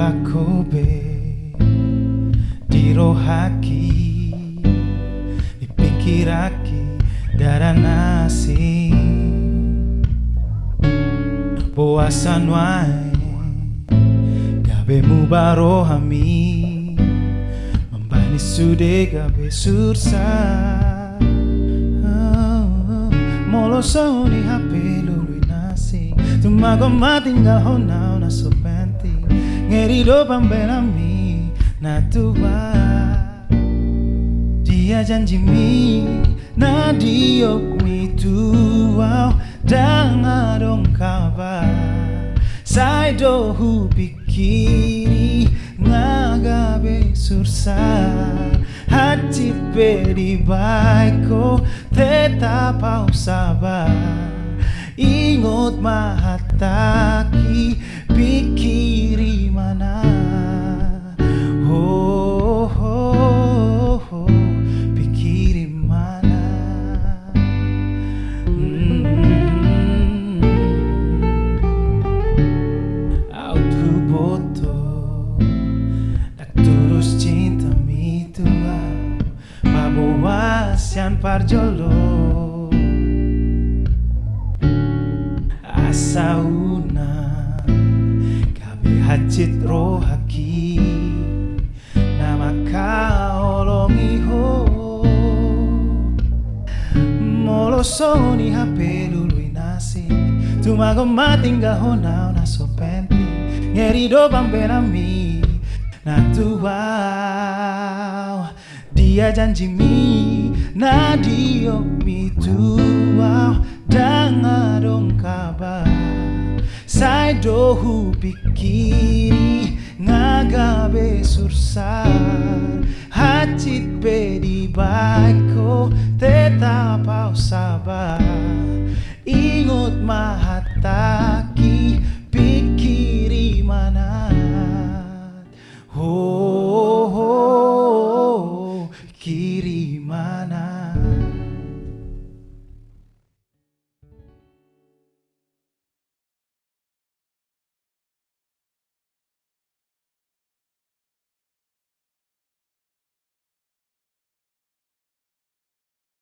Lako be di rohaki, di pikiraki daranasi puasan wae gabe mu barohami membani sude gabe sursa molo soni hape lului nasi tumago matinggal honau na sopenti ngerido pambelami na tua dia janji mi na diok mi tua danga dong kabar sai do hu pikiri ngagabe sursa hati pedi baiko tetap au sabar ingot mahataki pikiri mana oh, oh, oh, pikiri mana auto boto tak tulus cinta mi tua baboas yan parjolo sauna kabe hacit rohaki nama kaolongi ho molosoni hape lului nasi tumago matinggal honau na sopenti ngerido bambenami na tuau dia janji mi na diok mi tuau danga dong kabar sai dohu pikiri ngagabe sursar hacit pedi baiko tetap au sabar ingot mahatak